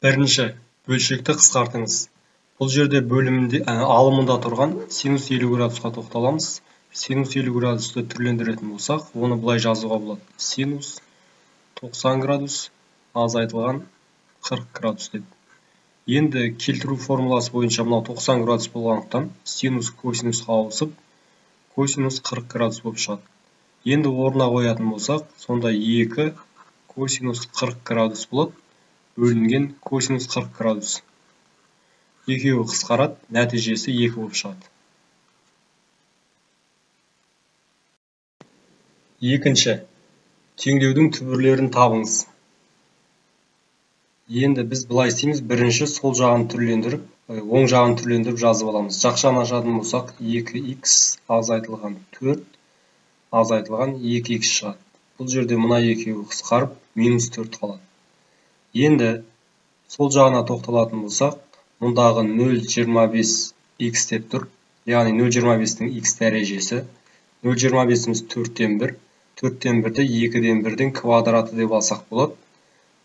Бірінші, бөлшекті қысқартыңыз. Бұл жерде алымында тұрған синус 50 градусқа тоқталамыз. Синус 50 градусты түрлендіретін болсақ, оны былай жазуға болады. Синус 90 градус азайтылған 40 градус деп. Енді келтіру формуласы бойынша мынау 90 градус болғандықтан синус косинусқа ауысып, косинус 40 градус болып шығады. Енді орнына қоятын болсақ, сонда 2 косинус 40 градус болады, бөлінген косинус 40 градус. Екеуі қысқарады, нәтижесі 2 болып шығады. Екінші, теңдеудің түбірлерін табыңыз. Енді біз былай істейміз, бірінші сол жағын түрлендіріп, оң жағын түрлендіріп жазып аламыз. Жақшаны ашатын болсақ, 2х азайтылған 4 азайтылған 2х шығады. Бұл жерде мына екеуі қысқарып, минус 4 қалады. Енді сол жағына тоқталатын болсақ, мұндағы 0,25х деп тұр. Яғни 0,25-тің х дәрежесі. 0,25-іміз 4-тен 1. 4-тен 1-ді 2-ден 1-дің квадраты деп алсақ болады.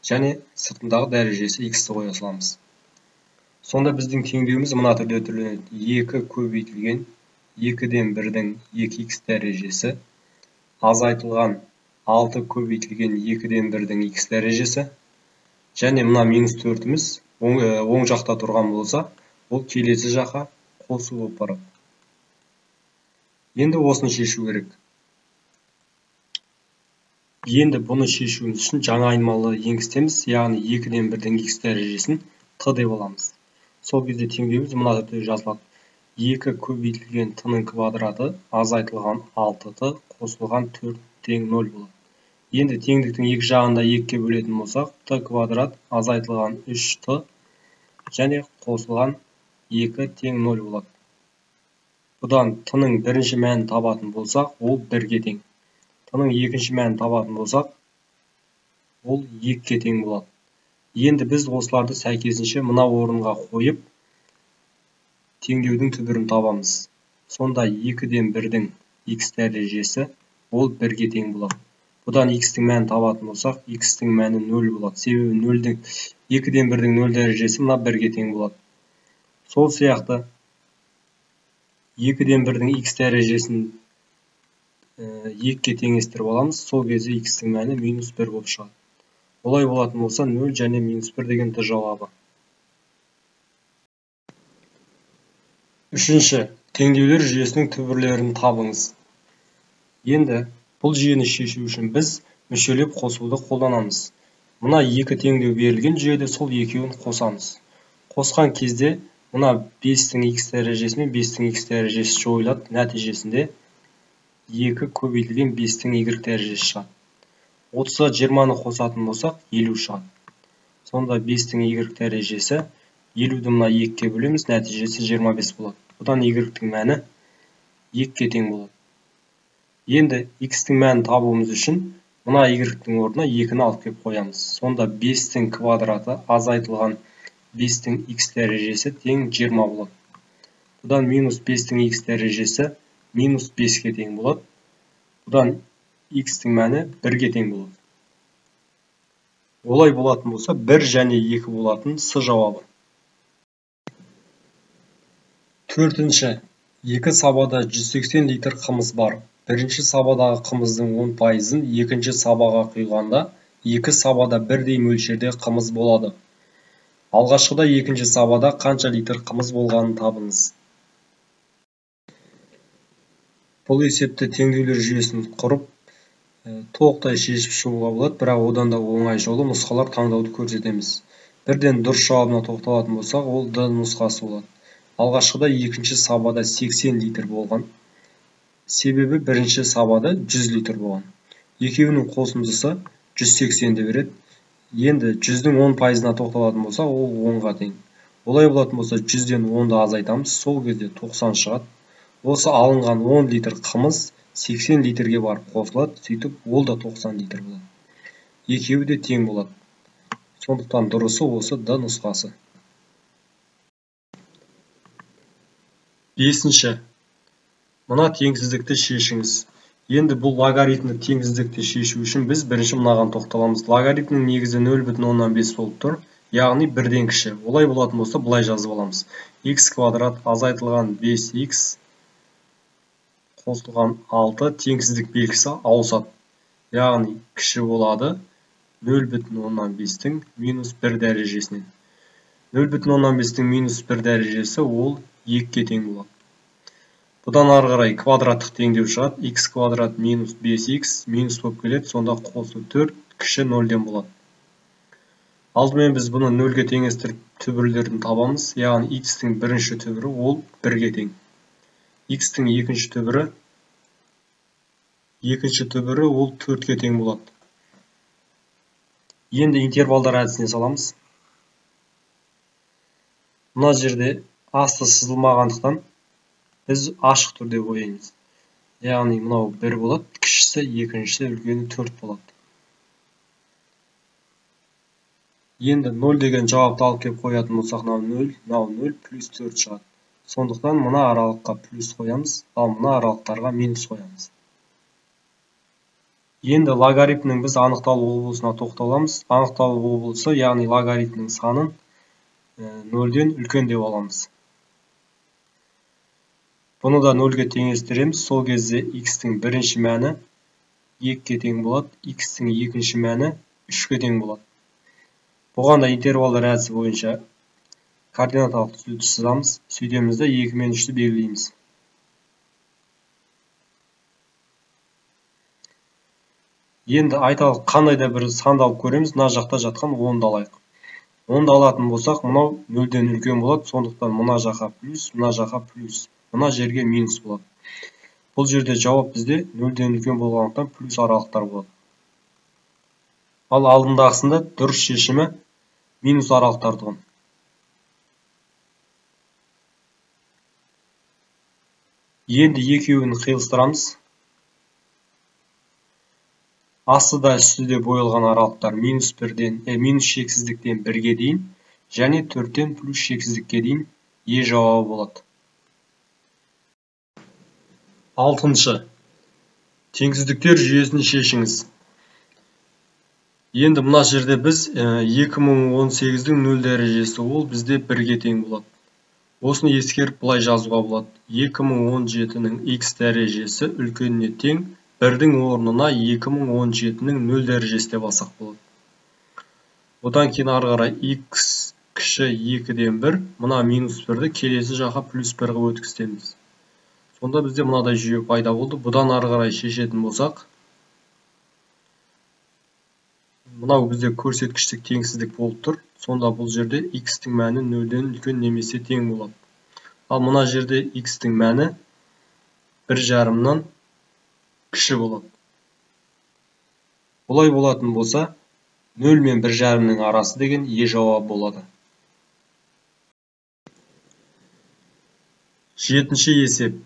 Және сыртындағы дәрежесі х-ті қоя саламыз. Сонда біздің теңдеуіміз мына түрде түрленеді. 2 көбейтілген 2-ден 1-дің 2х дәрежесі азайтылған 6 көбейтілген 2-ден 1-дің х дәрежесі. Және мына минус 4-іміз оң жақта тұрған болса, ол келесі жаққа қосу болып барады. Енді осыны шешу керек. Енді бұны шешуіміз үшін жаңа айнымалы енгіземіз, яғни 2-ден 1-дің х дәрежесін т деп аламыз. Сол кезде теңдеуіміз мына түрде жазылады. 2 көбейтілген т-ның квадраты азайтылған 6т қосылған 4 тең 0 болады. Енді теңдіктің екі жағында 2-ке бөлетін болсақ, т квадрат азайтылған 3т және қосылған 2 тең 0 болады. Бұдан т-ның бірінші мәнін табатын болсақ, ол 1-ге тең. Т-ның екінші мәнін табатын болсақ, ол 2-ке тең болады. Енді біз осыларды сәйкесінше мына орынға қойып, теңдеудің түбірін табамыз. Сонда 2-ден 1-дің х дәрежесі ол 1-ге тең болады. Бұдан х-тің мәнін табатын болсақ, х-тің мәні 0 болады. Себебі 2-ден 1-дің 0 дәрежесі мына 1-ге тең болады. Сол сияқты 2-ден 1-дің х дәрежесін 2-ке теңестіріп аламыз. Сол кезде х-тің мәні минус 1 болып шығады. Олай болатын болса, 0 және минус 1 деген д жауабы. Үшінші, теңдеулер жүйесінің түбірлерін табыңыз. Енді бұл жүйені шешу үшін біз мүшелеп қосуды қолданамыз. Мына 2 теңдеу берілген жүйеде сол екеуін қосамыз. Қосқан кезде мына 5-тің х дәрежесі мен 5-тің х дәрежесі жойылады. Нәтижесінде 2 көбейтілген 5-тің y дәрежесі шығады. 30-ға 20-ны қосатын болсақ, 50 шығады. Сонда 5-тің y дәрежесі 50-ді мына 2-ке бөлеміз, нәтижесі 25 болады. Бұдан y-тің мәні 2-ке тең болады. Енді x-тің мәнін табуымыз үшін мына y-тің орнына 2-ні алып кеп қоямыз. Сонда 5-тің квадраты азайтылған 5-тің х дәрежесі тең 20 болады. Бұдан минус 5-тің х дәрежесі минус 5-ке тең болады. Бұдан х-тің мәні 1-ге тең болады. Олай болатын болса, 1 және 2 болатын с жауабы. Төртінші, 2 сабада 180 литр қымыз бар. Бірінші сабадағы қымыздың 10%-ын екінші сабаға құйғанда, 2 сабада бірдей мөлшерде қымыз болады. Алғашқыда екінші сабада қанша литр қымыз болғанын табыңыз. Бұл есепті теңдеулер жүйесін құрып, толықтай шешіп шығуға болады, бірақ одан да оңай жолы нұсқалар таңдауды көрсетеміз. Бірден дұрыс жауабына тоқталатын болсақ, ол д нұсқасы болады. Алғашқыда екінші сабада 80 литр болған. Себебі бірінші сабада 100 литр болған. Екеуінің қосындысы 180-ді береді. Енді 100-дің 10%-ына тоқталатын болса, ол 10-ға тең. Олай болатын болса, 100-ден 10-ды азайтамыз, сол кезде 90 шығады. Осы алынған 10 литр қымыз 80 литрге барып қосылады, сөйтіп ол да 90 литр болады. Екеуі де тең болады. Сондықтан дұрысы осы д нұсқасы. Бесінші. Мына теңсіздікті шешіңіз. Енді бұл логарифмдік теңсіздікті шешу үшін біз бірінші мынаған тоқталамыз. Логарифмнің негізі 0,5 болып тұр. яғни 1-ден кіші. Олай болатын болса, былай жазып аламыз. X квадрат азайтылған 5x қосылған 6 теңсіздік белгісі ауысады. Яғни кіші болады 0,5-тің минус 1 дәрежесінен. 0,5-тің минус 1 дәрежесі ол 2-ге тең болады. Бұдан ары қарай квадраттық теңдеу шығады. X квадрат минус 5x минус болып келеді. Сонда қосу 4 кіші 0-ден болады. Алдымен біз бұны 0-ге теңестіріп түбірлерін табамыз. Яғни x-тің бірінші түбірі ол 1-ге тең. X-тің екінші түбірі ол 4-ге тең болады. Енді интервалдар әдісіне саламыз. Мына жерде асты сызылмағандықтан біз ашық түрде бояймыз. Яғни мынау 1 болады, кішісі, екіншісі, үлкені 4 болады. Енді 0 деген жауапты алып келіп қоятын болсақ, мынау 0 плюс 4 шығады. Сондықтан мына аралыққа плюс қоямыз, ал мына аралықтарға минус қоямыз. Енді логарифмнің біз анықталу облысына тоқталамыз. Анықталу облысы, яғни логарифмнің санын 0-ден үлкен деп аламыз. Бұны да 0-ге теңестіреміз. Сол кезде x-тің бірінші мәні 2-ге тең болады, x-тің екінші мәні 3-ге тең болады. Бұған да интервалдар әдісі бойынша координаталық түзу сызамыз. Сөйтеміз де 2 мен 3-ті белгілейміз. Енді айталық қандай да бір санды алып көреміз. Мына жақта жатқан 10-ды алайық. 10-ды алатын болсақ, мынау 0-ден үлкен болады. Сондықтан мына жаққа плюс, мына жаққа плюс. Мына жерге минус болады. Бұл жерде жауап бізде 0-ден үлкен болғандықтан плюс аралықтар болады. Ал алдындағысында дұрыс шешімі минус аралықтар тұғын. Енді екеуін қиылыстырамыз. Астыда үстіде бойылған аралықтар минус шексіздіктен 1-ге дейін және 4-тен плюс шексіздікке дейін е жауабы болады. 6. Теңсіздіктер жүйесін шешіңіз. Енді мына жерде біз 2018-дің 0 дәрежесі ол бізде 1-ге тең болады. Осыны ескеріп бұлай жазуға болады. 2017-ның x дәрежесі үлкеніне тең, 1-дің орнына 2017-ның 0 дәрежесі деп алсақ болады. Одан кейін ары қарай x кіші 2-ден 1, мына минус 1-ді келесі жаққа плюс 1-ге өткіземіз. Сонда бізде мынадай жүйе пайда болды. Бұдан ары қарай шешетін болсақ, мынау бізде көрсеткіштік теңсіздік болып тұр. Сонда бұл жерде x-тің мәні 0-ден үлкен немесе тең болады. Ал мына жерде x-тің мәні 1,5-нан кіші болады. Олай болатын болса, 0 мен 1,5-нің арасы деген е жауабы болады. 7. есеп.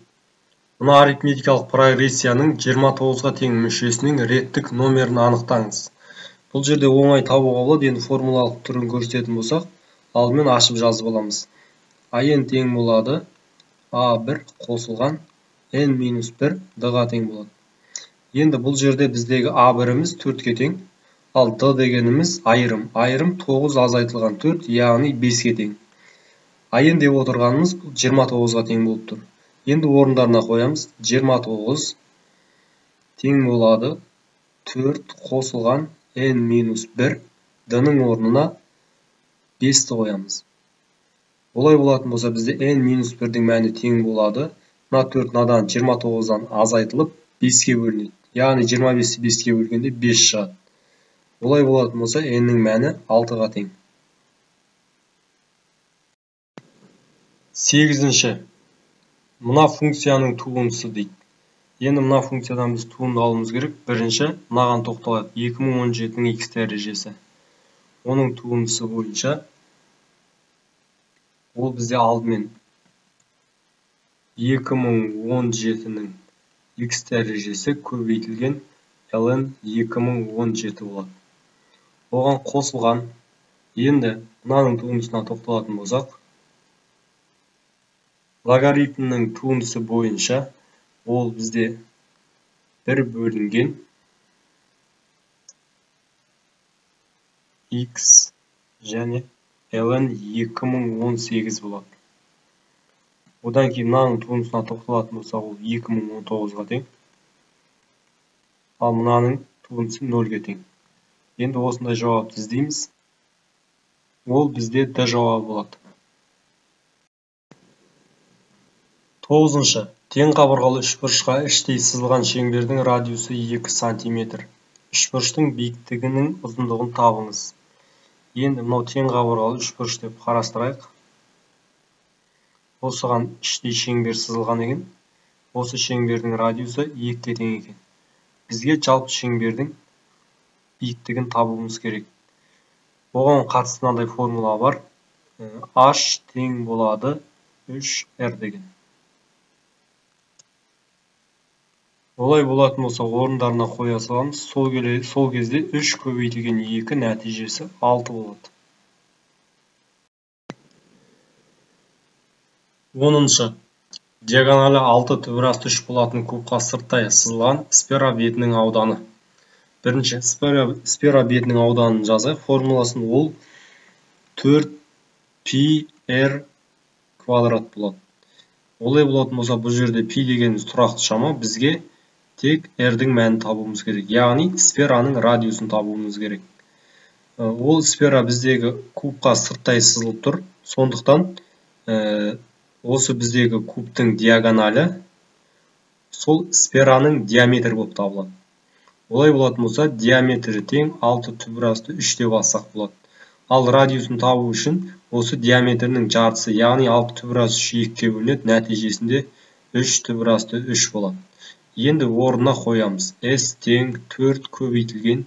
Мына арифметикалық прогрессияның 29-ға тең мүшесінің реттік номерін анықтаңыз. Бұл жерде оңай табуға болады. Енді формулалық түрін көрсететін болсақ, алдымен ашып жазып аламыз. n тең болады a1 қосылған n-1 d-ға тең болады. Енді бұл жерде біздегі a1-іміз 4-ге тең, ал d дегеніміз айырым. Айырым 9 азайтылған 4, яғни 5-ге тең. n деп отырғанымыз 29-ға тең болып тұр. Енді орындарына қоямыз. 29 тең болады 4 қосылған n-1, d-ның орнына 5-ті қоямыз. Олай болатын болса, бізде n-1-дің мәні тең болады. Мына 4 надан 29-дан азайтылып 5-ке бөлінеді. Яғни 25-ті 5-ке бөлгенде 5 шығады. Олай болатын болса, n-ның мәні 6-ға тең. 8. Мына функцияның туындысы дейді. Енді мына функциядан біз туынды алуымыз керек. Бірінші, мынаған тоқталайық. 2017-ның x дәрежесі. Оның туындысы бойынша ол бізде алдымен 2017-ның x дәрежесі көбейтілген ln 2017 болады. Оған қосылған. Енді мынаның туындысына тоқталатын болсақ, логарифмнің туындысы бойынша ол бізде 1 бөлінген x және ln 2018 болады. Одан кейін мынаның туындысына тоқталатын болсақ, ол 2019-ға тең. Ал мынаның туындысы 0-ге тең. Енді осындай жауапты іздейміз. Ол бізде D жауабы болады. 9-шы. Тең қабырғалы үшбұрышқа іштей сызылған шеңбердің радиусы 2 см. Үшбұрыштың биіктігінің ұзындығын табыңыз. Енді мынау тең қабырғалы үшбұрыш деп қарастырайық. Осыған іштей шеңбер сызылған екен. Осы шеңбердің радиусы 2-ге тең екен. Бізге жалпы шеңбердің биіктігін табуымыз керек. Оған қатысты мынандай формула бар. H тең болады 3R деген. Олай болатын болса, орындарына қоя саламыз. Сол кезде 3 көбейтілген 2 нәтижесі 6 болады. 10-шы. Диагоналі 6 түбірасты 3 болатын кубқа сырттай сызылған сфера бетінің ауданы. Бірінші, сфера бетінің ауданын жазайық. Формуласын ол 4πr квадрат болады. Олай болатын болса, бұл жерде π дегеніміз тұрақты шама, бізге тек r-дің мәнін табуымыз керек. Яғни сфераның радиусын табуымыз керек. Ол сфера біздегі кубқа сырттай сызылып тұр. Сондықтан осы біздегі кубтың диагоналі сол сфераның диаметрі болып табылады. Олай болатын болса, диаметрі тең 6 түбірасты 3 деп алсақ болады. Ал радиусын табу үшін осы диаметрінің жартысы, яғни 6 түбірасты 3-ге бөлінеді, нәтижесінде 3 түбірасты 3 болады. Енді орнына қоямыз. S тең 4 көбейтілген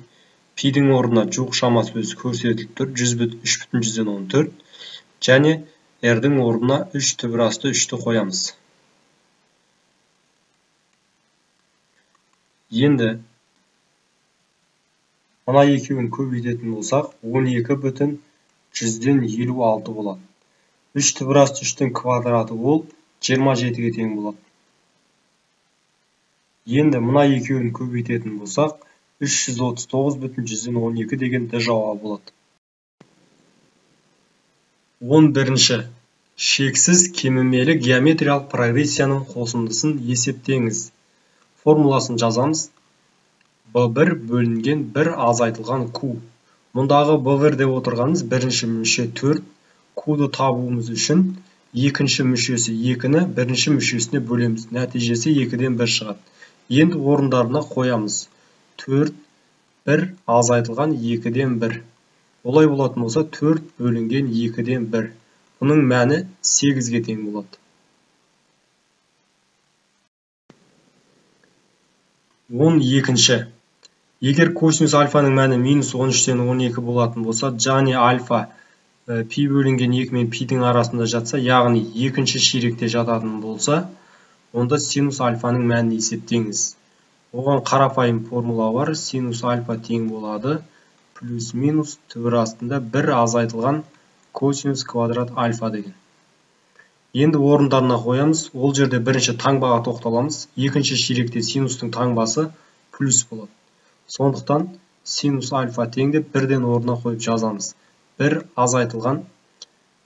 пи-дің орнына жуық шамасы өзі көрсетіліп тұр. 3,14 және r-дің орнына 3 түбірасты 3-ті қоямыз. Енді мына екеуін көбейтетін болсақ, 12,156 болады. 3 түбірасты 3-тің квадраты ол 27-ге тең болады. Енді мына екеуін көбейтетін болсақ, 339,112 деген D жауабы болады. 11-ші. Шексіз кемімелі геометриялық прогрессияның қосындысын есептеңіз. Формуласын жазамыз. B1 бөлінген 1 азайтылған Q. Мұндағы B1 деп отырғанымыз бірінші мүше 4. Q-ды табуымыз үшін екінші мүшесі 2-ні бірінші мүшесіне бөлеміз. Нәтижесі 2-ден 1 шығады. Енді орындарына қоямыз. 4, 1 азайтылған 2-ден 1. Олай болатын болса, 4 бөлінген 2-ден 1. Бұның мәні 8-ге тең болады. 12-ші. Егер косинус альфаның мәні минус 13-тен 12 болатын болса, және альфа пи бөлінген 2 мен пи-дің арасында жатса, яғни екінші ширекте жататын болса, онда синус альфаның мәнін есептеңіз. Оған қарапайым формула бар. Синус альфа тең болады плюс-минус түбір астында 1 азайтылған косинус квадрат альфа деген. Енді орындарына қоямыз. Ол жерде бірінші таңбаға тоқталамыз. Екінші ширекте синустың таңбасы плюс болады. Сондықтан синус альфа тең деп 1-ден орнына қойып жазамыз. 1 азайтылған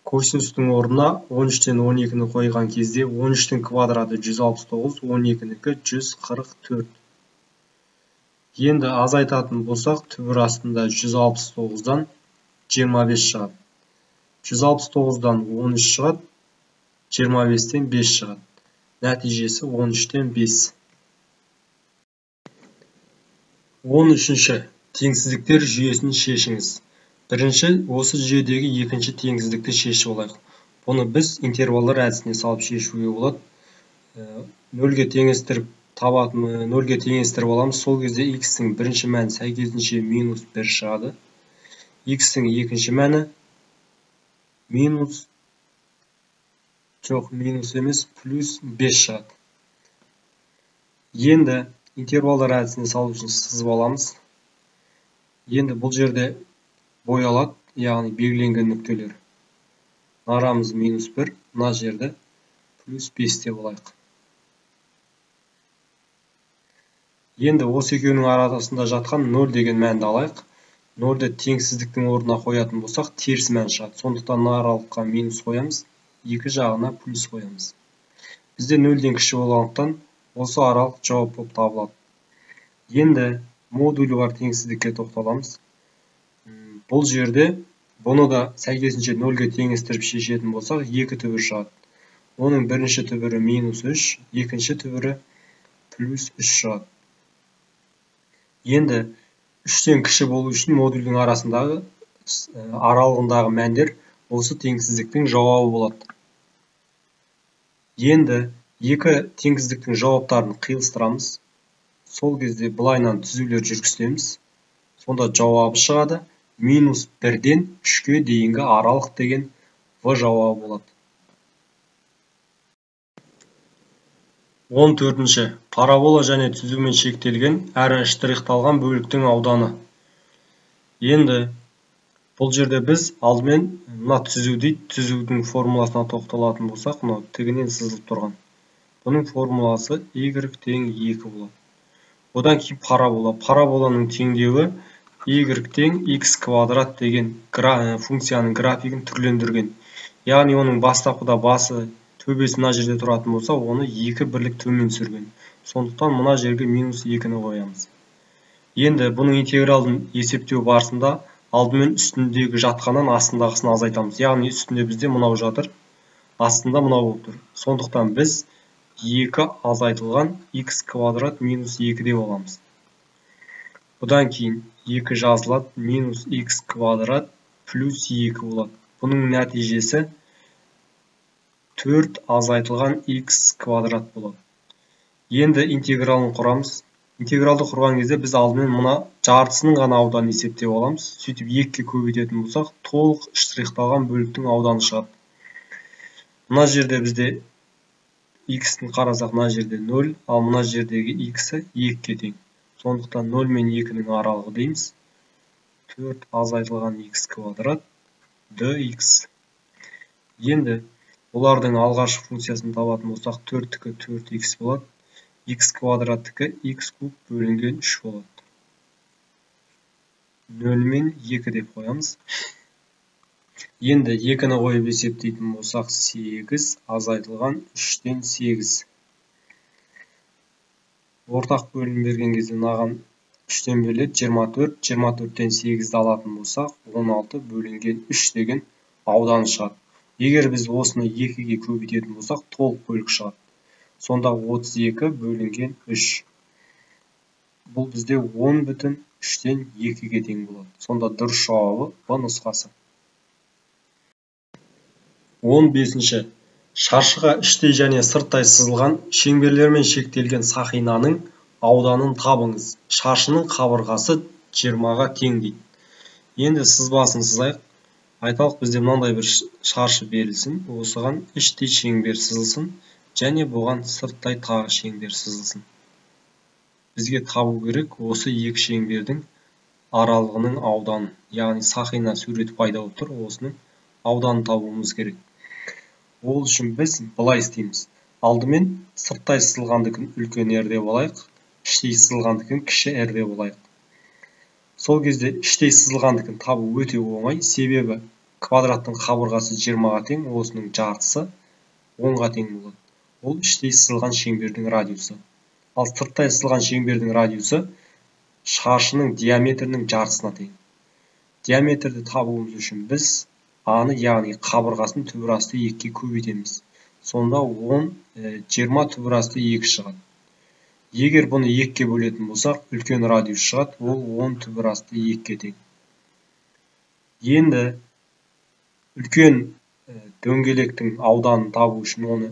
косинустың орнына 13-тен 12-ні қойған кезде 13-тің квадраты 169, 12-нікі 144. Енді азайтатын болсақ, түбір астында 169-дан 25 шығады. 169-дан 13 шығады, 25-тен 5 шығады. Нәтижесі 13-тен 5. 13-ші. Теңсіздіктер жүйесін шешіңіз. Бірінші, осы жүйедегі екінші теңсіздікті шешіп алайық. Бұны біз интервалдар әдісіне салып шешуге болады. 0-ге теңестіріп аламыз. Сол кезде x-тің бірінші мәні сәйкесінше минус 1 шығады. X-тің екінші мәні минус емес, плюс 5 шығады. Енді интервалдар әдісіне салу үшін сызып аламыз. Енді бұл жерде боялады, яғни белгіленген нүктелер. Арамыз минус 1, мына жерде плюс 5 деп алайық. Енді осы екеуінің арасында жатқан 0 деген мәнді алайық. нөлді теңсіздіктің орнына қоятын болсақ теріс мән шығады. Сондықтан мына аралыққа минус қоямыз, екі жағына плюс қоямыз. Бізде нөлден кіші болғандықтан осы аралық жауап болып табылады. Енді модулі бар теңсіздікке тоқталамыз. Бұл жерде бұны да сәйкесінше нөлге теңестіріп шешетін болсақ, екі түбір шығады. Оның бірінші түбірі минус 3, екінші түбірі плюс 3 шығады. Енді 3-тен кіші болу үшін модульдің арасындағы аралығындағы мәндер осы теңсіздіктің жауабы болады. Енді екі теңсіздіктің жауаптарын қиылыстырамыз. Сол кезде былайынан түзулер жүргіземіз. Сонда жауабы шығады. Минус 1-ден 3-ке дейінгі аралық деген В жауабы болады. 14-ші. Парабола және түзумен шектелген әрі штрихталған бөліктің ауданы. Енді бұл жерде біз алдымен мына түзу дейді, түзудің формуласына тоқталатын болсақ, мына тігінен сызылып тұрған. Бұның формуласы y тең 2 болады. Одан кейін парабола. Параболаның теңдеуі y тең x квадрат деген функцияның графигін түрлендірген. Яғни оның бастапқыда басы төбесі мына жерде тұратын болса, оны 2 бірлік төмен түсірген. Сондықтан мына жерге минус 2-ні қоямыз. Енді бұның интегралын есептеу барысында алдымен үстіндегі жатқаннан астындағысын азайтамыз. Яғни үстінде бізде мынау жатыр, астында мынау болып тұр. Сондықтан біз 2 азайтылған x квадрат минус 2 деп аламыз. Бұдан кейін 2 жазылады, минус x квадрат плюс 2 болады. Бұның нәтижесі 4 азайтылған x квадрат болады. Енді интегралын құрамыз. Интегралды құрған кезде біз алдымен мына жартысының ғана ауданын есептеп аламыз. Сөйтіп 2-ке көбейтетін болсақ, толық штрихталған бөліктің ауданы шығады. Мына жерде бізде x-ін қарасақ, мына жерде 0, ал мына жердегі x-і 2-ке тең. Сондықтан 0 мен 2-нің аралығы дейміз. 4 азайтылған x квадрат dx. Енді олардың алғашқы функциясын табатын болсақ, 4-тікі 4x болады. X квадраттікі x куб бөлінген 3 болады. 0 мен 2 деп қоямыз. Енді 2-ні қойып есептейтін болсақ, 8 азайтылған 3-тен 8. Ортақ бөлім берген кезде мынаған 3-тен беріледі 24. 24-тен 8-ді алатын болсақ, 16 бөлінген 3 деген ауданы шығады. Егер біз осыны 2-ге көбейтетін болсақ, толық бөлік шығады. Сонда 32 бөлінген 3. Бұл бізде 10 бүтін 3-тен 2-ге тең болады. Сонда дұрыс жауабы Б нұсқасы. 15-ші. Шаршыға іштей және сырттай сызылған шеңберлермен шектелген сақинаның ауданын табыңыз. Шаршының қабырғасы 20-ға тең дейді. Енді сызбасын сызайық. Айталық бізде мынандай бір шаршы берілсін. Осыған іштей шеңбер сызылсын және бұған сырттай тағы шеңбер сызылсын. Бізге табу керек осы екі шеңбердің аралығының ауданы. Яғни сақина суреті пайда болып тұр. Осының ауданын табуымыз керек. Ол үшін біз былай істейміз. Алдымен сырттай сызылғандікін үлкен R деп алайық, іштей сызылғандікін кіші R деп алайық. Сол кезде іштей сызылғандікін табу өте оңай, себебі квадраттың қабырғасы 20-ға тең, осының жартысы 10-ға тең болады. Ол іштей сызылған шеңбердің радиусы. Ал сырттай сызылған шеңбердің радиусы шаршының диаметрінің жартысына тең. Диаметрді табуымыз үшін біз A-ны, яғни қабырғасын түбір асты 2-ге көбейтеміз. Сонда 20 түбір асты 2 шығады. Егер бұны 2-ге бөлетін болсақ, үлкен радиус шығады, ол 10 түбір асты 2-ге тең. Енді үлкен дөңгелектің ауданын табу үшін оны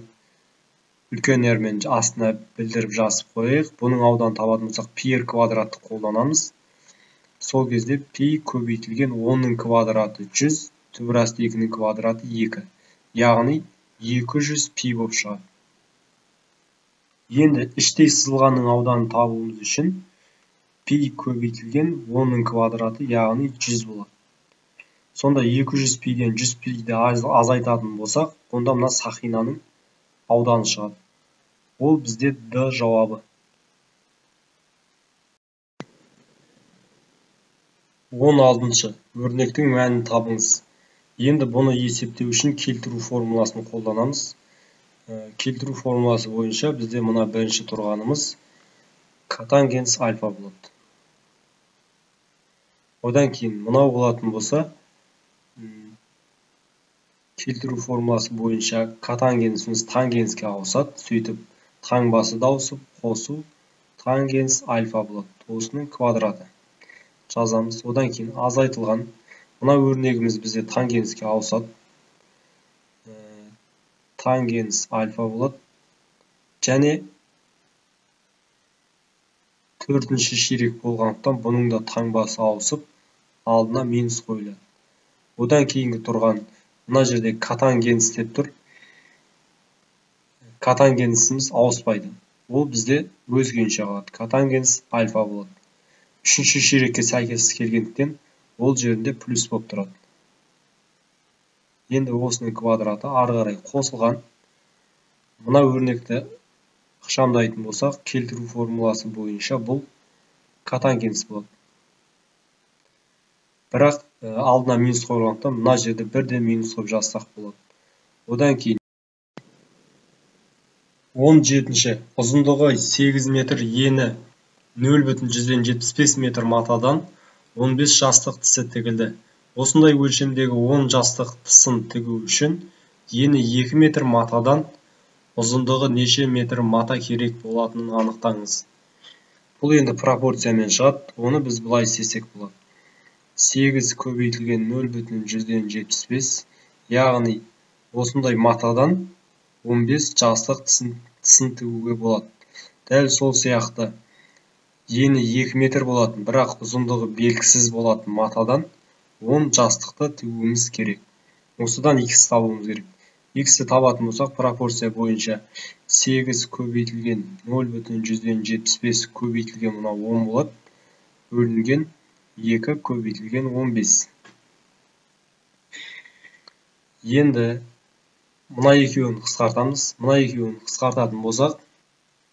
үлкен R-мен астына білдіріп жазып қояйық. Бұның ауданын табатын болсақ, πr квадратты қолданамыз. Сол кезде π көбейтілген 10-ның квадраты 100, түбір асты 2-нің квадраты 2. Яғни 200 π болып шығады. Енді іштей сызылғанның ауданын табуымыз үшін π көбейтілген 10-ның квадраты, яғни 100 болады. Сонда 200 π-ден 100 π-ді азайтатын болсақ, онда мына сақинаның ауданы шығады. Ол бізде Д жауабы. 16. Өрнектің мәнін табыңыз. Енді бұны есептеу үшін келтіру формуласын қолданамыз. Келтіру формуласы бойынша бізде мына бірінші тұрғанымыз котангенс альфа болады. Одан кейін мынау болатын болса, келтіру формуласы бойынша котангенсіміз тангенске ауысады. Сөйтіп, таңбасы да ауысып, қосу тангенс альфа болады. Осының квадраты. Жазамыз. Одан кейін азайтылған. Мына өрнегіміз бізде тангенске ауысады. Тангенс альфа болады. Және төртінші ширек болғандықтан бұның да таңбасы ауысып, алдына минус қойылады. Одан кейінгі тұрған мына жерде котангенс деп тұр. Котангенсіміз ауыспайды. Ол бізде өзгеше қалады. Котангенс альфа болады. Үшінші ширекке сәйкес келгендіктен ол жерінде плюс болып тұрады. Енді осының квадраты ары қарай қосылған. Мына өрнекті ықшамдайтын болсақ, келтіру формуласы бойынша бұл котангенс болады. Бірақ алдына минус қойылғандықтан мына жерде бірден минус қойып жазсақ болады. Одан кейін 17. Ұзындығы 8 метр, ені 0,175 метр матадан 15 жастық тісі тігілді. Осындай өлшемдегі 10 жастық тісін тігу үшін ені 2 метр матадан ұзындығы неше метр мата керек болатынын анықтаңыз. Бұл енді пропорциямен шығады. Оны біз бұлай істесек болады. 8 көбейтілген 0,175, яғни осындай матадан 15 жастық тісін тігуге болады. Дәл сол сияқты ені 2 метр болатын, бірақ ұзындығы белгісіз болатын матадан 10 жастықты тігуіміз керек. Осыдан x табуымыз керек. X-ті табатын болсақ, пропорция бойынша 8 көбейтілген 0,175 көбейтілген мына 10 болады. Бөлінген 2 көбейтілген 15. Енді мына екеуін қысқартамыз. Мына екеуін қысқартатын болсақ,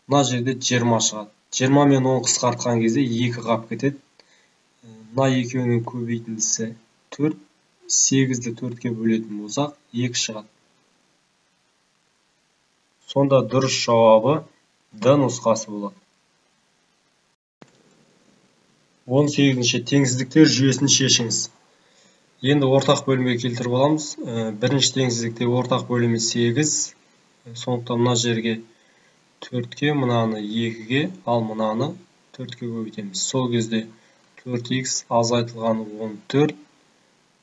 мына жерде 20 шығады. 20 мен 10 қысқартқан кезде 2 қап кетеді. Мына екеуінің көбейтіндісі 4. 8-ді 4-ке бөлетін болсақ, 2 шығады. Сонда дұрыс жауабы D нұсқасы болады. 18. Теңсіздіктер жүйесін шешіңіз. Енді ортақ бөлімге келтіріп аламыз. Бірінші теңсіздікте ортақ бөлімі 8. Сондықтан мына жерге 4-ке, мынаны 2-ге, ал мынаны 4-ке көбейтеміз. Сол кезде 4x азайтылған 14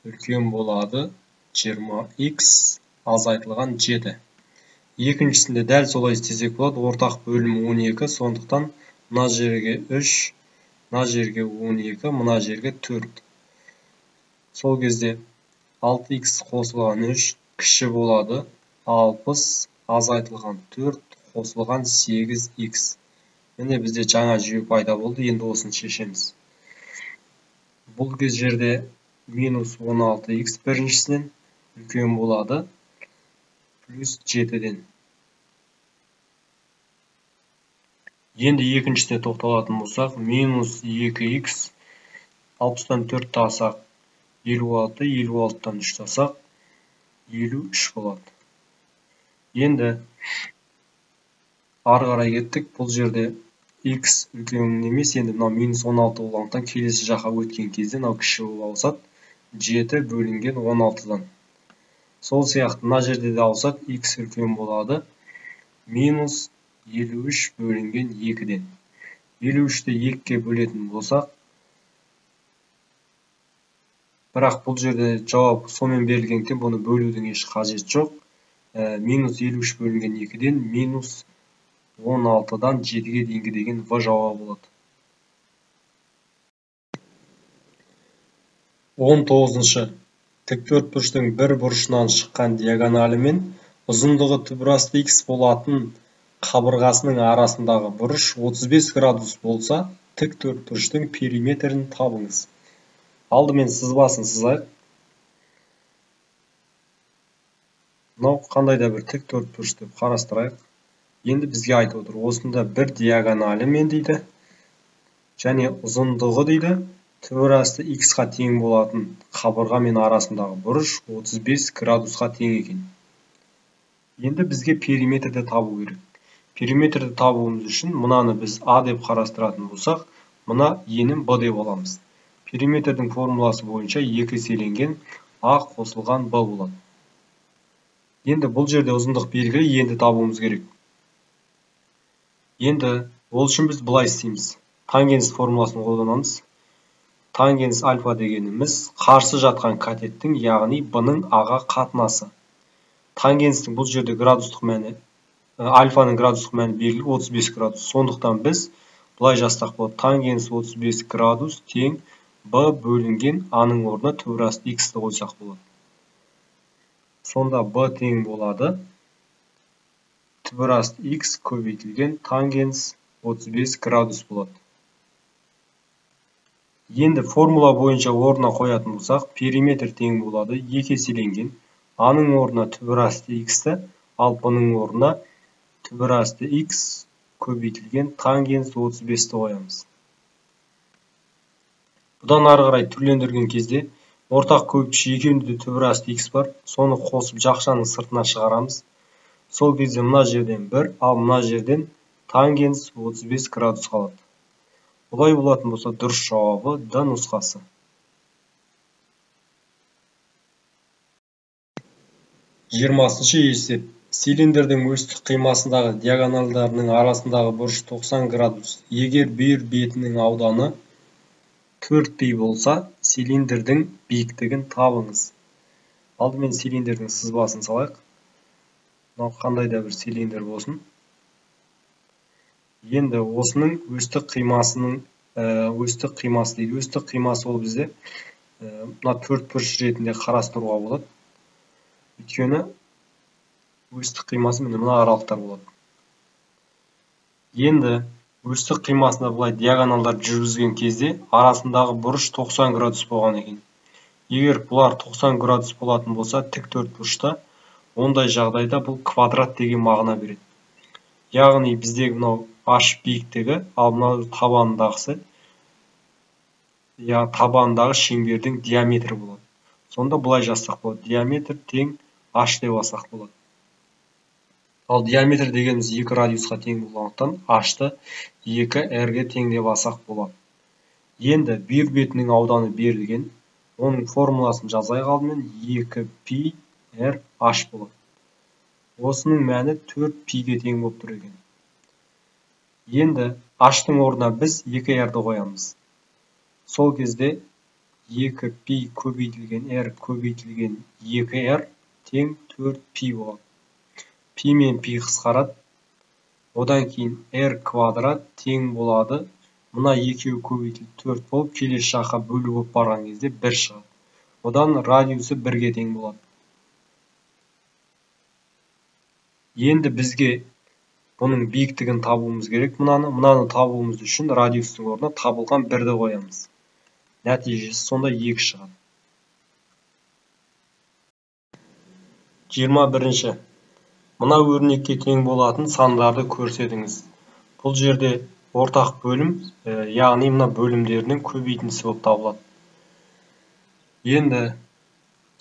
үлкен болады 20x азайтылған 7. Екіншісінде дәл солай істесек болады. Ортақ бөлім 12, сондықтан мына жерге 3, мына жерге 12, мына жерге 4. Сол кезде 6x қосылған 3 кіші болады 60 азайтылған 4 қосылған 8x. Міне бізде жаңа жүйе пайда болды. Енді осыны шешеміз. Бұл жерде минус 16x біріншісінен үлкен болады плюс 7-ден. Енді екіншісіне тоқталатын болсақ, минус 2x 60-тан 4 тасақ 56, 56-тан 3 тасақ 53 болады. Енді ары қарай кеттік. Бұл жерде x үлкен емес, енді мынау минус 16 болғандықтан келесі жаққа өткен кезде мынау кіші болып ауысады. 7 бөлінген 16-дан. Сол сияқты мына жерде де ауысады, x үлкен болады. Минус 53 бөлінген 2-ден. 53-ті 2-ке бөлетін болсақ, бірақ бұл жерде жауап сонымен берілгендіктен бұны бөлудің еш қажеті жоқ. Минус 53 бөлінген 2-ден минус 16-дан 7-ге дейінгі деген В жауабы болады. 19. Тіктөртбұрыштың бір бұрышынан шыққан диагоналі мен ұзындығы түбірасты x болатын қабырғасының арасындағы бұрыш 35 градус болса, тіктөртбұрыштың периметрін табыңыз. Алдымен сызбасын сызайық. Мынау қандай да бір тіктөртбұрыш деп қарастырайық. Енді бізге айтып отыр, осында бір диагоналі мен дейді, және ұзындығы дейді түбір асты x-қа тең болатын қабырға мен арасындағы бұрыш 35 градусқа тең екен. Енді бізге периметрді табу керек. Периметрді табуымыз үшін мынаны біз А деп қарастыратын болсақ, мына енін Б деп аламыз. Периметрдің формуласы бойынша 2 еселенген А қосылған Б болады. Енді бұл жерде ұзындық белгілі, енді табуымыз керек. Енді ол үшін біз былай істейміз. Тангенс формуласын қолданамыз. Тангенс альфа дегеніміз қарсы жатқан катеттің, яғни B-ның А-ға қатынасы. Тангенстің бұл жерде градустық мәні, альфаның градустық мәні белгілі 35 градус. Сондықтан біз былай жазсақ болады. Тангенс 35 градус тең B бөлінген А-ның орнына түбір асты x-ті қойсақ болады. Сонда B тең болады түбір асты x көбейтілген тангенс 35 градус болады. Енді формула бойынша орнына қоятын болсақ, периметр тең болады 2 еселенген А-ның орнына түбір асты x-ті, ал B-ның орнына түбір асты x көбейтілген тангенс 35-ті қоямыз. Бұдан ары қарай түрлендірген кезде ортақ көбейтуші екеуінде де түбір асты x бар. Соны қосып жақшаның сыртына шығарамыз. Сол кезде мына жерден 1, ал мына жерден тангенс 35 градус қалады. Бұлай болатын болса, дұрыс жауабы Д нұсқасы. 20-шы есеп. Цилиндрдің өстік қимасындағы диагоналдарының арасындағы бұрыш 90 градус. Егер бір бетінің ауданы 4 пи болса, цилиндрдің биіктігін табыңыз. Алдымен цилиндрдің сызбасын салайық. Мынау қандай да бір цилиндр болсын. Енді осының өстік қимасының өстік қимасы дейді. Өстік қимасы ол бізде мына 4 бұрыш ретінде қарастыруға болады. Өйткені өстік қимасы мына аралықтар болады. Енді өстік қимасында бұлай диагоналдар жүргізген кезде арасындағы бұрыш 90 градус болған екен. Егер бұлар 90 градус болатын болса, тік төртбұрышта, ондай жағдайда бұл квадрат деген мағына береді. Яғни біздегі мынау H биіктігі, ал мынау табанындағысы, табанындағы шеңбердің диаметрі болады. Сонда бұлай жазсақ болады. Диаметр тең H деп алсақ болады. Ал диаметр дегеніміз 2 радиусқа тең болғандықтан H-ты 2 R-ге тең деп алсақ болады. Енді бір бетінің ауданы берілген, оның формуласын жазайық алдымен 2 пи R H болады. Осының мәні 4 пиге тең болып тұр екен. Енді H-тың орнына біз 2 R-ді қоямыз. Сол кезде 2 пи көбейтілген R көбейтілген 2 R тең 4 пи болады. Пи мен пи қысқарады. Одан кейін R квадрат тең болады. Мына екеуі көбейтіліп 4 болып, келесі жаққа бөлу болып барған кезде 1 шығады. Одан радиусы 1-ге тең болады. Енді бізге бұның биіктігін табуымыз керек. Мынаны табуымыз үшін радиустың орнына табылған 1-ді қоямыз. Нәтижесі сонда 2 шығады. 21-ші. Мына өрнекке тең болатын сандарды көрсетіңіз. Бұл жерде ортақ бөлім, яғни мына бөлімдерінің көбейтіндісі болып табылады. Енді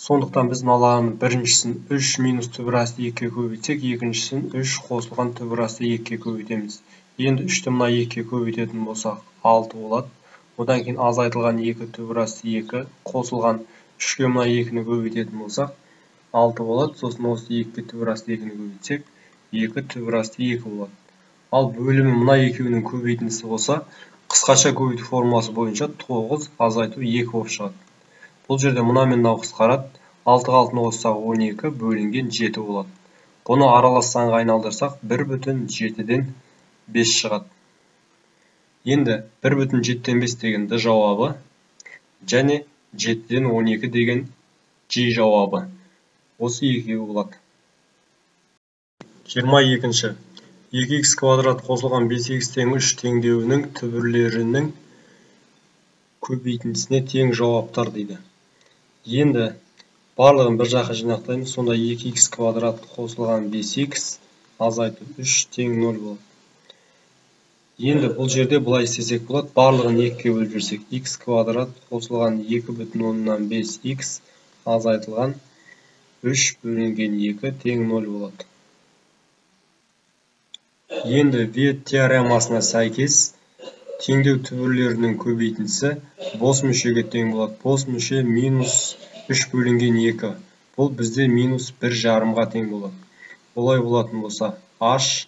сондықтан біз мыналардың біріншісін 3 минус түбір асты 2-ге көбейтсек, екіншісін 3 қосылған түбір асты 2-ге көбейтеміз. Енді 3-ті мына 2-ге көбейтетін болсақ 6 болады. Одан кейін азайтылған 2 түбір асты 2 қосылған 3-ге мына 2-ні көбейтетін болсақ 6 болады. Сосын осы 2-ге түбір асты 2-ні көбейтсек 2 түбір асты 2 болады. Ал бөлімі мына екеуінің көбейтіндісі болса, қысқаша көбейту формуласы бойынша 9 азайту 2 болып шығады. Бұл жерде мына мен мынау қысқарады. 6-ға 6-ны қоссақ 12 бөлінген 7 болады. Бұны аралас санға айналдырсақ 1,7-ден 5 шығады. Енді 1,7-ден 5 деген Д жауабы және 7-ден 12 деген Ж жауабы. Осы екеуі болады. 22-ші. 2х квадрат қосылған 5х тең 3 теңдеуінің түбірлерінің көбейтіндісіне тең жауаптар дейді. Енді барлығын бір жаққа жинақтаймыз. Сонда 2х квадрат қосылған 5х азайту 3 тең 0 болады. Енді бұл жерде былай істесек болады, барлығын 2-ге бөліп жүрсек, x квадрат қосылған 2,5x азайтылған 3 бөлінген 2 тең 0 болады. Енді Вет теоремасына сәйкес, теңдеу түбірлерінің көбейтіндісі бос мүшеге тең болады. Бос мүше минус 3 бөлінген 2. Бұл бізде минус 1,5-ға тең болады. Олай болатын болса, H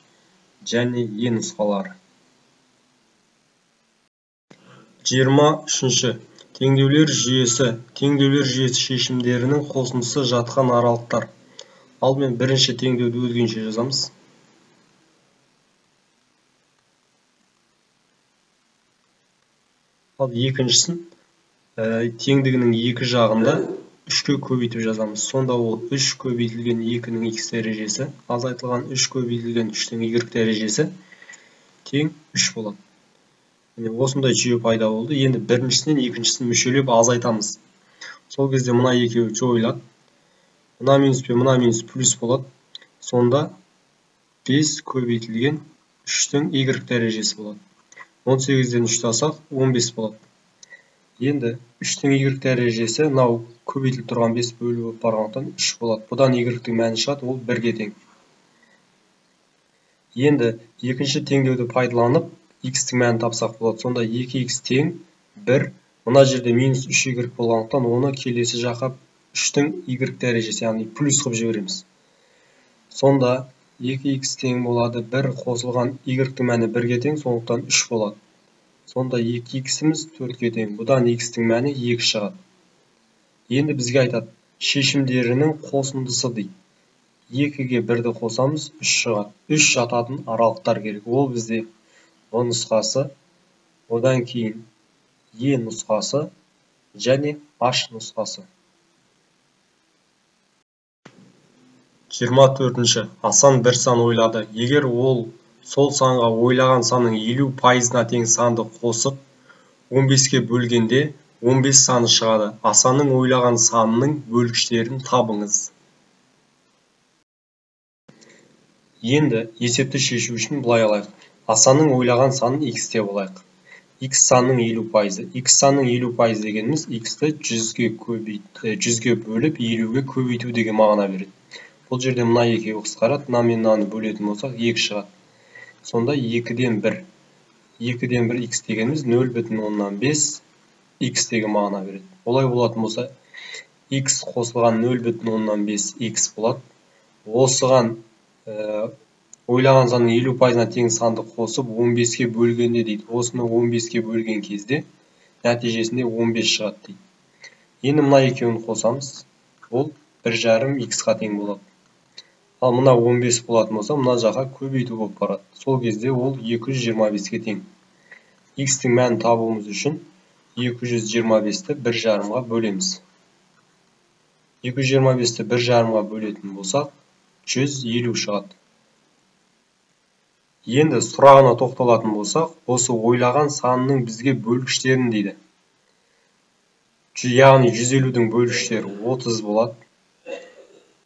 және E нұсқалары. 23. Теңдеулер жүйесі. Теңдеулер жүйесі шешімдерінің қосындысы жатқан аралықтар. Алдымен бірінші теңдеуді өзгеше жазамыз. Ал екіншісін теңдігінің екі жағында 3-ке көбейтіп жазамыз. Сонда ол 3 көбейтілген 2-ның x дәрежесі, азайтылған 3 көбейтілген 3-ның y дәрежесі тең 3 болады. Осындай жүйе пайда болды. Енді біріншісінен екіншісін мүшелеп азайтамыз. Сол кезде мына екеуі жойылады. Мына минус пен мына минус плюс болады. Сонда 5 көбейтілген 3-дің y дәрежесі болады. 18-ден 3 алсақ 15 болады. Енді 3-дің y дәрежесі мынау көбейтіліп тұрған 5 бөліп барғандықтан 3 болады. Бұдан y-дің мәні шығады, ол 1-ге тең. Енді екінші теңдеуді пайдаланып x-тің мәнін тапсақ болады. Сонда 2x тең 1. Мына жерде минус 3y болғандықтан оны келесі жаққа 3-дің y дәрежесі, яғни плюс қылып жібереміз. Сонда 2x тең болады 1 қосылған y-тің мәні 1-ге тең, сондықтан 3 болады. Сонда 2x-іміз 4-ге тең. Бұдан x-тің мәні 2 шығады. Енді бізге айтады, шешімдерінің қосындысы дейді. 2-ге 1-ді қосамыз, 3 шығады. 3 жататын аралықтар керек. Ол бізде O нұсқасы, одан кейін E нұсқасы және H нұсқасы. 24. Асан бір сан ойлады. Егер ол сол санға ойлаған санның 50%-на тең санды қосып, 15-ке бөлгенде 15 саны шығады. Асанның ойлаған санының бөлгіштерін табыңыз. Енді есепті шешу үшін бұлай алайық. Асанның ойлаған санын x деп алайық. X санның 50%. X санның 50% дегеніміз x-ті 100-ге бөліп 50-ге көбейту деген мағына береді. Бұл жерде мына екеуі қысқарады, мына мен мынаны бөлетін болсақ 2 шығады. Сонда 2-ден 1. 2-ден 1 x дегеніміз 0,5 x деген мағына береді. Олай болатын болса, x қосылған 0,5 x болады. Осыған ойлаған санның 50%-на тең санды қосып 15-ке бөлгенде дейді. Осыны 15-ке бөлген кезде нәтижесінде 15 шығады дейді. Енді мына екеуін қосамыз. Ол 1,5 x-қа тең болады. Ал мына 15 болатын болса, мына жаққа көбейту болып барады. Сол кезде ол 225-ке тең. X-тің мәнін табуымыз үшін 225-ті 1,5-ға бөлеміз. 225-ті 1,5-ға бөлетін болсақ, 150 шығады. Енді сұрағына тоқталатын болсақ, осы ойлаған санының бізге бөлгіштерін дейді. Яғни 150-дің бөлгіштері 30 болады,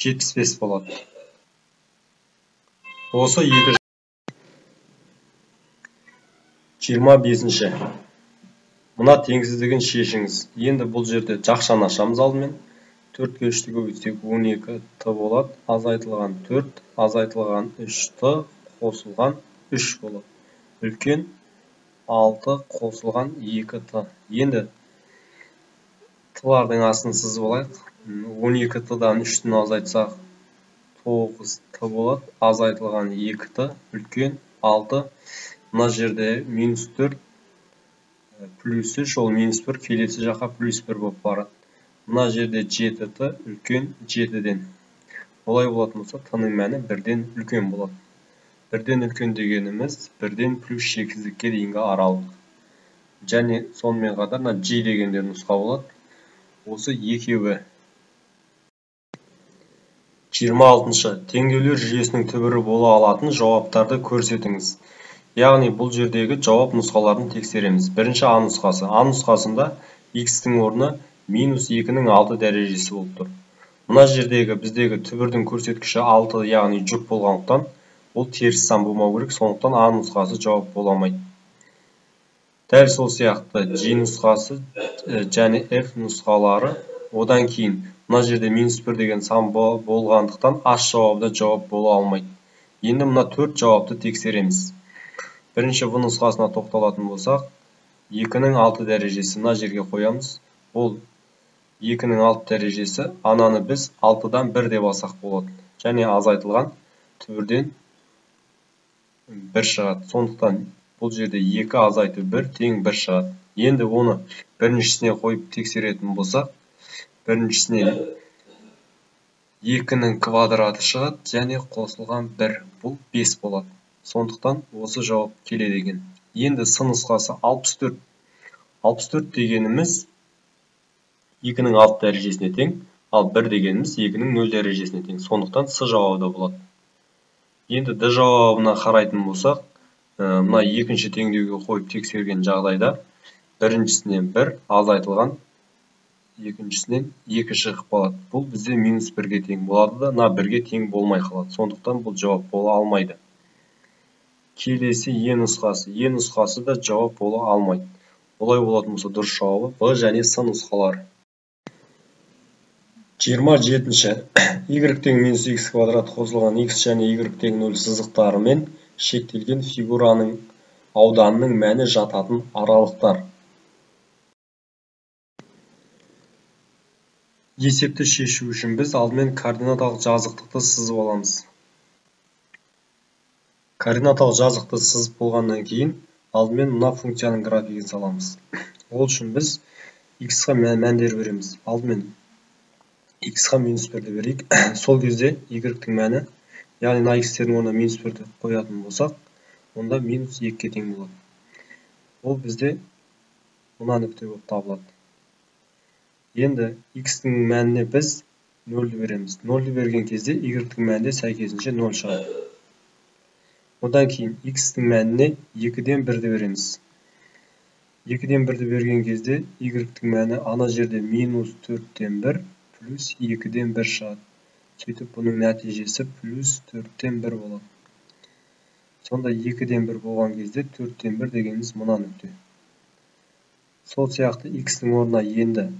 75 болады. Осы 25-ші. Мына теңсіздігін шешіңіз. Енді бұл жерде жақшаны ашамыз алдымен. 4-ке 3-ті көбейтсек 12t болады. Азайтылған 4, азайтылған 3t қосылған 3 болады. Үлкен 6 қосылған 2t. Енді t-лардың астын сызып алайық. 12t-дан 3-тін азайтсақ 9t болады. Азайтылған 2t, үлкен 6. Мына жерде минус 4, плюс 3, ол минус 1, келесі жаққа плюс 1 болып барады. Мына жерде 7t, үлкен 7-ден. Олай болатын болса, t-ның мәні 1-ден үлкен болады. 1-ден үлкен дегеніміз 1-ден плюс 8-ге дейінгі аралық. Және сонымен қатар g дегендер нұсқа болады. Осы екеуі. 26-шы. Теңдеулер жүйесінің түбірі бола алатын жауаптарды көрсетіңіз. Яғни бұл жердегі жауап нұсқаларын тексереміз. Бірінші А нұсқасы. А нұсқасында x-тің орны минус 2-ның 6 дәрежесі болып тұр. Мына жердегі біздегі түбірдің көрсеткіші 6, яғни жүк болғандықтан, ол теріс сан болмау керек, сондықтан А нұсқасы жауап бола алмайды. Дәл сол сияқты G нұсқасы және F нұсқалары. Одан кейін мына жерде -1 деген сан болғандықтан аш жауабы жауап бола алмайды. Енді мына 4 жауапты тексереміз. Бірінші В нұсқасына тоқталатын болсақ, 2-ның 6 дәрежесі мына жерге қоямыз. Ол 2-ның 6 дәрежесі, ананы біз 6-дан 1 деп алсақ болады. Және азайтылған түбірден 1 шығады. Сондықтан бұл жерде 2 азайту 1 тең 1 шығады. Енді оны біріншісіне қойып тексеретін болсақ, біріншісіне 2-ның квадраты шығады және қосылған 1. Бұл 5 болады. Сондықтан осы жауап келеді екен. Енді С нұсқасы 64. 64 дегеніміз 2-ның 6 дәрежесіне тең, ал 1 дегеніміз 2-ның 0 дәрежесіне тең. Сондықтан С жауабы да болады. Енді Д жауабына қарайтын болсақ, мына екінші теңдеуге қойып тексерген жағдайда біріншісінен 1 азайтылған, екіншісінен 2 шығып қалады. Бұл бізде -1-ге тең болады да, мына 1-ге тең болмай қалады. Сондықтан бұл жауап бола алмайды. Келесі Е нұсқасы. Е нұсқасы да жауап бола алмайды. Олай болатын болса дұрыс жауабы В және С нұсқалары. 27-ші. Y тең -x квадрат қосылған x және y тең 0 сызықтарымен шектелген фигураның ауданының мәні жататын аралықтар. Есепті шешу үшін біз алдымен координаталық жазықтықты сызып аламыз. Координаталық жазықты сызып болғаннан кейін алдымен мына функцияның графигін саламыз. Ол үшін біз x-ға мәндер береміз. Алдымен x-ға -1-ді берейік. Сол кезде y-тің мәні, яғни мына x-тердің орнына -1-ді қоятын болсақ, онда -2-ге тең болады. Ол бізде мына нүкте болып табылады. Енді x-тің мәніне біз 0-ді береміз. 0-ді берген кезде y-тің мәнінде сәйкесінше 0 шығады. Одан кейін x-тің мәніне 2-ден 1-ді береміз. 2-ден 1-ді берген кезде y-тің мәні ана жерде -4-ден 1 плюс 2-ден 1 шығады. Сөйтіп бұның нәтижесі плюс 4-ден 1 болады. Сонда 2-ден 1 болған кезде 4-ден 1 дегеніміз мына нүкте. Сол сияқты x-тің орнына енді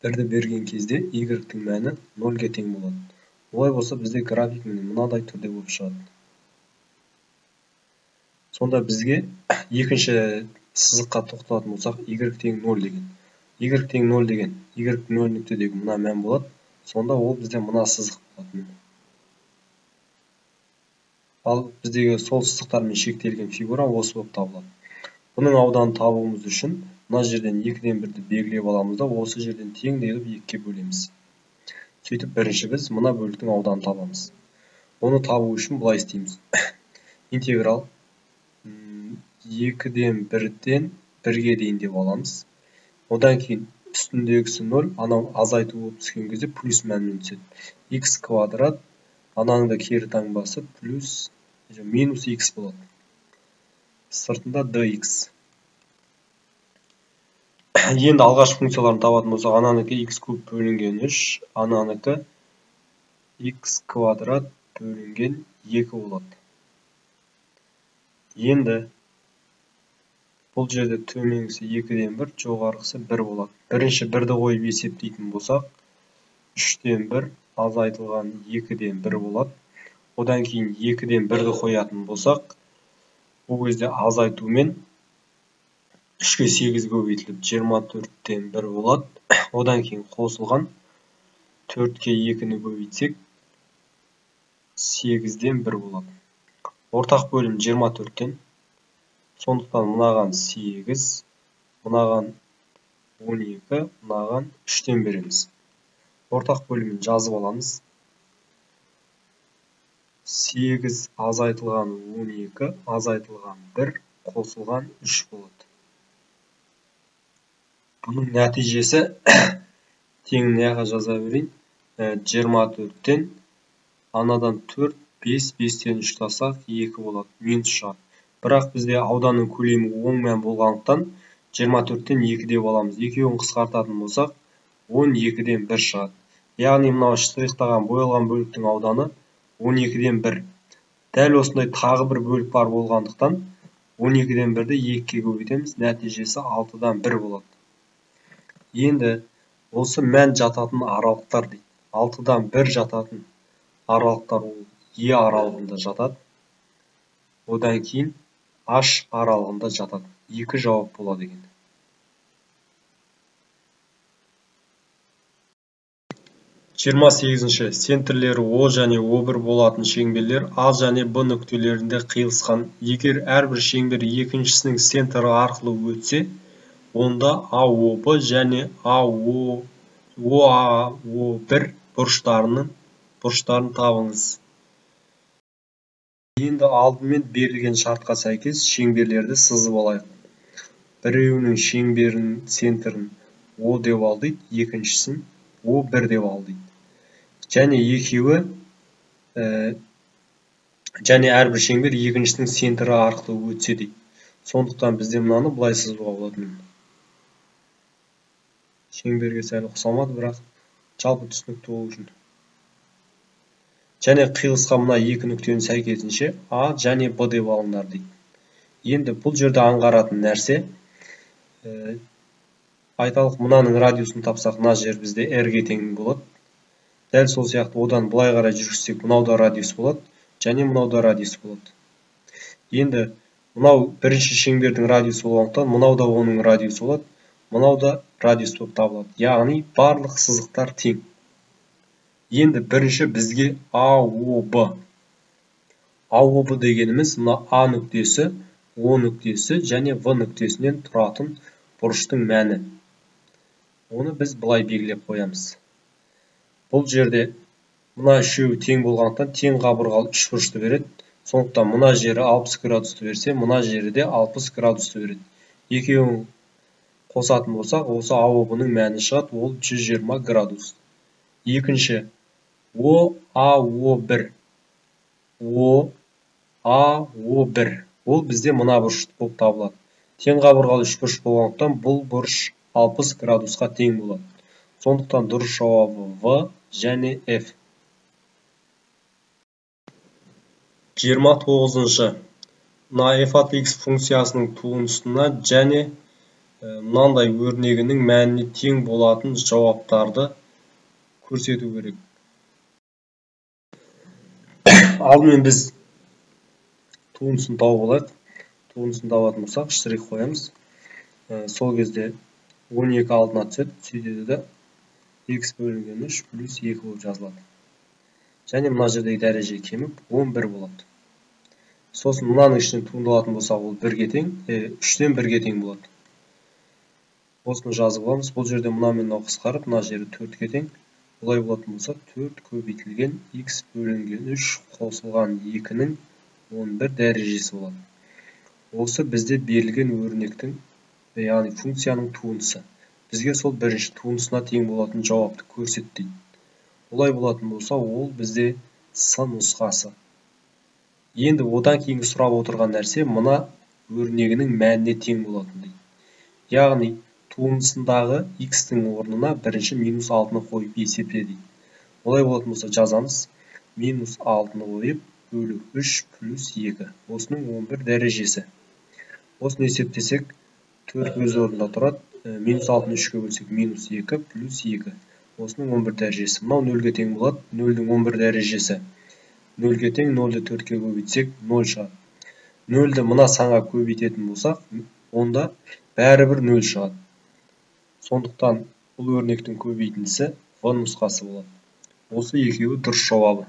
1-ді берген кезде y-тің мәні 0-ге тең болады. Олай болса бізде график мынадай түрде болып шығады. Сонда бізге екінші сызыққа тоқталатын болсақ, y тең 0 деген. Y тең 0 деген, y 0 нүктедегі мына мән болады. Сонда ол бізде мына сызық болатын. Ал біздегі сол сызықтармен шектелген фигура осы болып табылады. Бұның ауданын табуымыз үшін мына жерден 2-ден 1-ді белгілеп аламыз да, осы жерден тең деліп 2-ге бөлеміз. Сөйтіп бірінші біз мына бөліктің ауданын табамыз. Оны табу үшін былай істейміз. Интеграл 2-ден 1-ден 1-ге дейін деп аламыз. Одан кейін үстіндегісі 0, анау азайту болып түскен кезде плюс мәнмен түседі. X квадрат, ананың да кері таңбасы плюс -x болады. Сыртында dx. Енді алғаш функцияларын табатын болсақ, ананыкі x куб бөлінген 3, ананыкі x квадрат бөлінген 2 болады. Енді бұл жерде төменгісі 2-ден 1, жоғарғысы 1 болады. Бірінші 1-ді қойып есептейтін болсақ, 3-ден 1 азайтылған 2-ден 1 болады. Одан кейін 2-ден 1-ді қоятын болсақ, бұл кезде азайтумен 3-ге 8 көбейтіліп 24-ден 1 болады. Одан кейін қосылған 4-ге 2-ні көбейтсек 8-ден 1 болады. Ортақ бөлім 24-ден. Сондықтан мынаған 8, мынаған 12, мынаған 3-ден береміз. Ортақ бөлімін жазып аламыз. 8 азайтылған 12, азайтылған 1, қосылған 3 болады. Бұның нәтижесі теңін яға жаза берейін. 24-ден анадан 4, 5, 5-тен 3 тасақ 2 болады. -3 шығады. Бірақ бізде ауданның көлемі оң мән болғандықтан 24-тен 2 деп аламыз. Екеуін қысқартатын болсақ, 12-ден 1 шығады. Яғни мынау штрихтаған боялған бөліктің ауданы 12-ден 1. Дәл осындай тағы бір бөлік бар болғандықтан 12-ден 1-ді 2-ге көбейтеміз, нәтижесі 6-дан 1 болады. Енді осы мән жататын аралықтар дейді. 6-дан 1 жататын аралықтар ол Е аралығында жатады. Одан кейін H аралығында жатады. 2 жауап болады екен. 28-ші центрлері О және О1 болатын шеңберлер А және Б нүктелерінде қиылысқан. Егер әрбір шеңбер екіншісінің центрі арқылы өтсе, онда АОБ және ОАО1 бұрыштарын табыңыз. Енді алдымен берілген шартқа сәйкес шеңберлерді сызып алайық. Біреуінің шеңберінің центрін О деп алдық, екіншісін О1 деп алдық. Және әрбір шеңбер екіншісінің центрі арқылы өтсе дейді. Сондықтан бізде мынаны былай сызуға болады. Шеңберге сәл ұқсамады, бірақ жалпы түсінікті болу үшін. Және қиылысқа мына екі нүктенің сәйкесінше А және Б деп алыңдар дейді. Енді бұл жерде аңғаратын нәрсе, айталық мынаның радиусын тапсақ, мына жер бізде R-ге тең болады. Дәл сол сияқты одан былай қарай жүрсек, мынауда радиус болады, және мынауда радиус болады. Енді мынау бірінші шеңбердің радиусы болғандықтан, мынауда оның радиусы болады, мынауда радиус болып табылады. Яғни барлық сызықтар тең. Енді бірінші бізге АОБ. АОБ дегеніміз мына А нүктесі, О нүктесі және В нүктесінен тұратын бұрыштың мәні. Оны біз былай белгілеп қоямыз. Бұл жерде мына үшеуі тең болғандықтан тең қабырғалы үш бұрышты береді. Сондықтан мына жері 60 градусты берсе, мына жері де 60 градусты береді. Екеуін қосатын болсақ, осы АОБ-ның мәні шығады, ол 120 градус. Екінші ОАО1. ОАО1. Ол бізде мына бұрыш болып табылады. Тең қабырғалы үш бұрыш болғандықтан бұл бұрыш 60 градусқа тең болады. Сондықтан дұрыс жауабы В және F. 29-шы. Мына f от x функциясының туындысына және мынандай өрнегінің мәніне тең болатын жауаптарды көрсету керек. Алдымен біз туындысын тауып алайық. Туындысын табатын болсақ, штрих қоямыз. Сол кезде 12 алдына түседі, сөйтеді де x бөлінген 3 плюс 2 болып жазылады. Және мына жердегі дәреже кеміп 11 болады. Сосын мынаның ішінен туындалатын болсақ, ол 1-ге тең, 3-тен 1-ге тең болады. Осыны жазып аламыз. Бұл жерде мынамен мынау қысқарып, мына жері 4-ге тең. Бұлай болатын болса, 4 көбейтілген x бөлінген 3 қосылған 2-ның 11 дәрежесі болады. Осы бізде берілген өрнектің, яғни функцияның туындысы. Бізге сол бірінші туындысына тең болатын жауапты көрсет дейді. Олай болатын болса, ол бізде С нұсқасы. Енді одан кейінгі сұрап отырған нәрсе мына өрнегінің мәніне тең болатын дейді. Яғни туындысындағы x-тің орнына бірінші минус 6-ны қойып есепле дейді. Олай болатын болса жазамыз. Минус 6-ны қойып бөлу 3 плюс 2. Осының 11 дәрежесі. Осыны есептесек 4 өз орнында тұрады. Минус 6-ны 3-ке бөлсек минус 2 плюс 2. Осының 11 дәрежесі. Мынау 0-ге тең болады. 0-дің 11 дәрежесі. 0-ге тең, 0-ді 4-ке көбейтсек 0 шығады. 0-ді мына санға көбейтетін болсақ, онда бәрібір 0 шығады. Сондықтан бұл өрнектің көбейтіндісі В нұсқасы болады. Осы екеуі дұрыс жауабы.